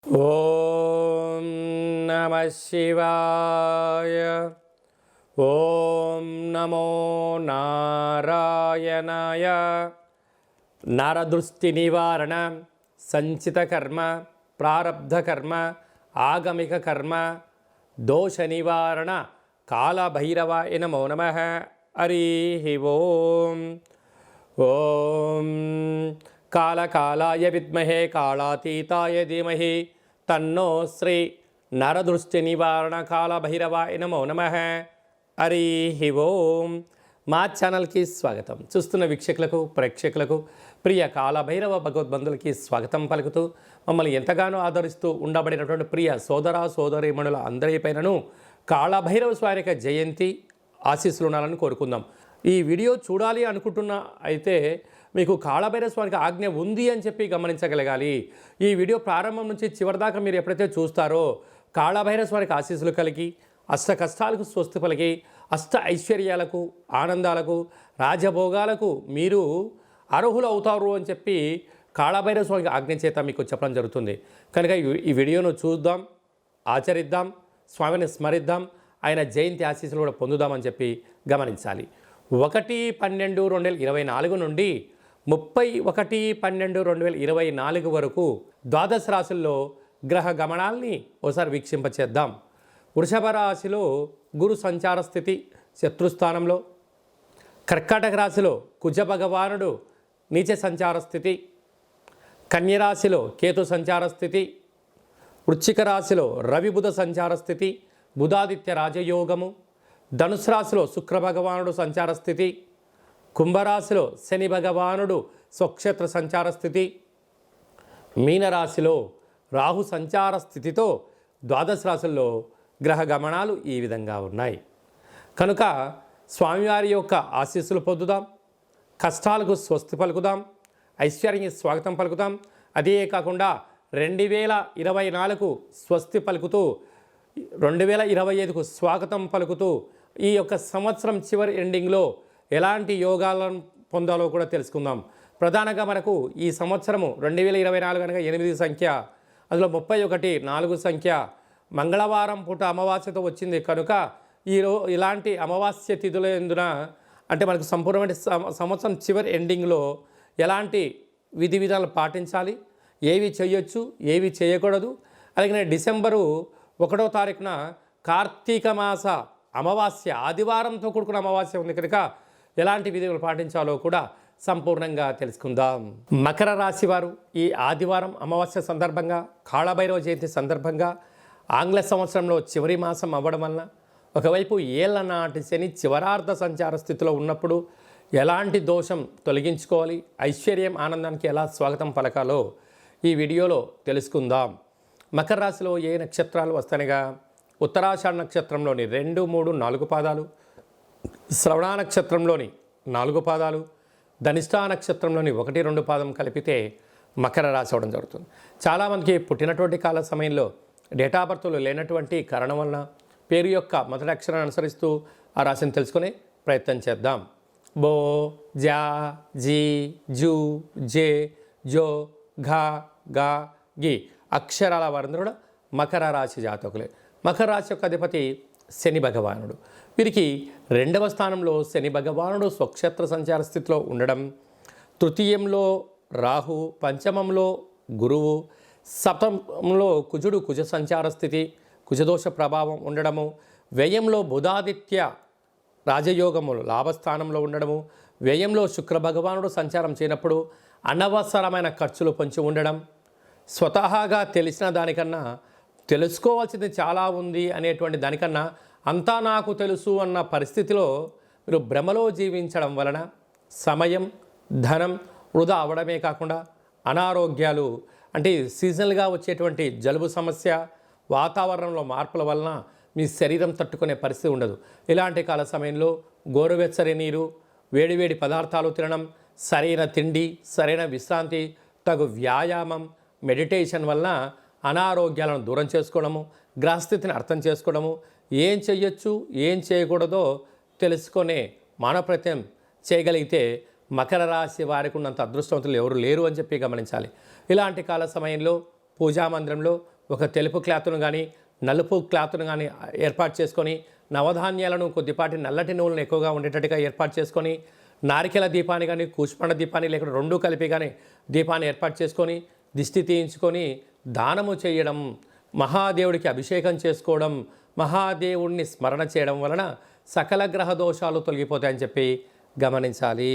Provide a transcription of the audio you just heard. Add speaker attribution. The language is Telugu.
Speaker 1: ఓం నమ శివాయ. ఓం నమో నారాయణాయ. నరదృష్టి నివారణ, సంచిత కర్మ, ప్రారబ్ధ కర్మ, ఆగమిక కర్మ, దోష నివారణ కాళభైరవాయ నమో నమః. హరి ఓం. ఓం కాళకాళాయ విద్మహే కాళాతీతాయ ధీమహి తన్నో శ్రీ నరదృష్టి నివారణ కాళభైరవాయ నమో నమః. హరి ఓం. మా ఛానల్కి స్వాగతం. చూస్తున్న వీక్షకులకు, ప్రేక్షకులకు, ప్రియ కాళభైరవ భగవద్బంధులకి స్వాగతం పలుకుతూ మమ్మల్ని ఎంతగానో ఆదరిస్తూ ఉండబడినటువంటి ప్రియ సోదర సోదరీమణుల అందరిపైనను కాళభైరవ స్వామి యొక్క జయంతి ఆశీస్సులు ఉండాలని కోరుకుందాం. ఈ వీడియో చూడాలి అనుకుంటున్న అయితే మీకు కాళభైరవ స్వామికి ఆజ్ఞ ఉంది అని చెప్పి గమనించగలగాలి. ఈ వీడియో ప్రారంభం నుంచి చివరి దాకా మీరు ఎప్పుడైతే చూస్తారో కాళభైరవ స్వామికి ఆశీస్సులు కలిగి అష్ట కష్టాలకు స్వస్తి పలికి అష్ట ఐశ్వర్యాలకు, ఆనందాలకు, రాజభోగాలకు మీరు అర్హులు అవుతారు అని చెప్పి కాళభైరవ స్వామికి ఆజ్ఞ చేత మీకు చెప్పడం జరుగుతుంది. కనుక ఈ వీడియోను చూద్దాం, ఆచరిద్దాం, స్వామిని స్మరిద్దాం, ఆయన జయంతి ఆశీస్సులు కూడా పొందుదామని చెప్పి గమనించాలి. 1/12/2024 నుండి 31/12/2024 వరకు ద్వాదశ రాశుల్లో గ్రహ గమనాల్ని ఒకసారి వీక్షింపచేద్దాం. వృషభ రాశిలో గురు సంచార స్థితి శత్రుస్థానంలో, కర్కాటక రాశిలో కుజ భగవానుడు నీచ సంచార స్థితి, కన్యరాశిలో కేతు సంచార స్థితి, వృశ్చిక రాశిలో రవి బుధ సంచార స్థితి, బుధాదిత్య రాజయోగము, ధనుసు రాశిలో శుక్ర భగవానుడు సంచార స్థితి, కుంభరాశిలో శని భగవానుడు స్వక్షేత్ర సంచార స్థితి, మీనరాశిలో రాహు సంచార స్థితితో ద్వాదశ రాశుల్లో గ్రహ గమనాలు ఈ విధంగా ఉన్నాయి. కనుక స్వామివారి యొక్క ఆశీస్సులు పొందుదాం, కష్టాలకు స్వస్తి పలుకుదాం, ఐశ్వర్యానికి స్వాగతం పలుకుదాం. అదే కాకుండా 2024కు స్వస్తి పలుకుతూ 2025కు స్వాగతం పలుకుతూ ఈ యొక్క సంవత్సరం చివరి ఎండింగ్లో ఎలాంటి యోగాలను పొందాలో కూడా తెలుసుకుందాం. ప్రధానంగా మనకు ఈ సంవత్సరము 2024 కనుక 8 సంఖ్య, అందులో 31 4 సంఖ్య, మంగళవారం పూట అమావాస్యతో వచ్చింది. కనుక ఇలాంటి అమావాస్య తిథుల ఎందున అంటే మనకు సంపూర్ణమైన సంవత్సరం చివరి ఎండింగ్లో ఎలాంటి విధి విధానాలు పాటించాలి, ఏవి చేయొచ్చు, ఏవి చేయకూడదు. అలాగే డిసెంబరు 1వ తారీఖున కార్తీక మాస అమావాస్య ఆదివారంతో కూడుకున్న అమావాస్య ఉంది. కనుక ఎలాంటి విధులు పాటించాలో కూడా సంపూర్ణంగా తెలుసుకుందాం. మకర రాశి వారు ఈ ఆదివారం అమావాస్య సందర్భంగా, కాళభైరవ జయంతి సందర్భంగా ఆంగ్ల సంవత్సరంలో చివరి మాసం అవ్వడం వలన ఒకవైపు ఏళ్ల నాటి శని చివరార్ధ సంచార స్థితిలో ఉన్నప్పుడు ఎలాంటి దోషం తొలగించుకోవాలి, ఐశ్వర్యం ఆనందానికి ఎలా స్వాగతం పలకాలో ఈ వీడియోలో తెలుసుకుందాం. మకర రాశిలో ఏ నక్షత్రాలు వస్తాయిగా ఉత్తరాషాఢ నక్షత్రంలోని 2, 3, 4 పాదాలు, శ్రవణ నక్షత్రంలోని 4 పాదాలు, ధనిష్టా నక్షత్రంలోని 1, 2 పాదం కలిపితే మకర రాశి అవడం జరుగుతుంది. చాలామందికి పుట్టినటువంటి కాల సమయంలో డేట్ ఆఫ్ బర్త్లు లేనటువంటి కారణం వలన పేరు యొక్క మొదటి అక్షరాన్ని అనుసరిస్తూ ఆ రాశిని తెలుసుకునే ప్రయత్నం చేద్దాం. బో, జా, జీ, జూ, జే, జో, ఘా, గా, గి అక్షరాల వారందరూ కూడా మకర రాశి జాతకులే. మకర రాశి యొక్క అధిపతి శని భగవానుడు. వీరికి 2వ స్థానంలో శని భగవానుడు స్వక్షేత్ర సంచార స్థితిలో ఉండడం, తృతీయంలో రాహు, పంచమంలో గురువు, సప్తమంలో కుజుడు కుజ సంచార స్థితి, కుజదోష ప్రభావం ఉండడము, వ్యయంలో బుధాదిత్య రాజయోగములు లాభస్థానంలో ఉండడము, వ్యయంలో శుక్ర భగవానుడు సంచారం చేయనప్పుడు అనవసరమైన ఖర్చులు పొంచి ఉండడం, స్వతహాగా తెలిసిన దానికన్నా తెలుసుకోవాల్సింది చాలా ఉంది అనేటువంటి దానికన్నా అంతా నాకు తెలుసు అన్న పరిస్థితిలో మీరు భ్రమలో జీవించడం వలన సమయం, ధనం వృధా అవడమే కాకుండా అనారోగ్యాలు అంటే సీజనల్గా వచ్చేటువంటి జలుబు సమస్య, వాతావరణంలో మార్పుల వలన మీ శరీరం తట్టుకునే పరిస్థితి ఉండదు. ఇలాంటి కాల సమయంలో గోరువెచ్చని నీరు, వేడివేడి పదార్థాలు తినడం, సరైన తిండి, సరైన విశ్రాంతి, తగు వ్యాయామం, మెడిటేషన్ వలన అనారోగ్యాలను దూరం చేసుకోవడము, గ్రహస్థితిని అర్థం చేసుకోవడము, ఏం చేయొచ్చు, ఏం చేయకూడదో తెలుసుకునే మానవ ప్రయత్నం చేయగలిగితే మకర రాశి వారికి ఉన్నంత అదృష్టవంతులు ఎవరు లేరు అని చెప్పి గమనించాలి. ఇలాంటి కాల సమయంలో పూజా మందిరంలో ఒక తెలుపు క్లాత్ను కానీ నలుపు క్లాత్ను కానీ ఏర్పాటు చేసుకొని నవధాన్యాలను కొద్దిపాటి నల్లటి నూనెలను ఎక్కువగా ఉండేటట్టుగా ఏర్పాటు చేసుకొని నారికెల దీపాన్ని కానీ కూష్మాండ దీపాన్ని లేకుండా రెండూ కలిపి కానీ దీపాన్ని ఏర్పాటు చేసుకొని దిష్టి తీయించుకొని దానము చేయడం, మహాదేవుడికి అభిషేకం చేసుకోవడం, మహాదేవుడిని స్మరణ చేయడం వలన సకల గ్రహ దోషాలు తొలగిపోతాయని చెప్పి గమనించాలి.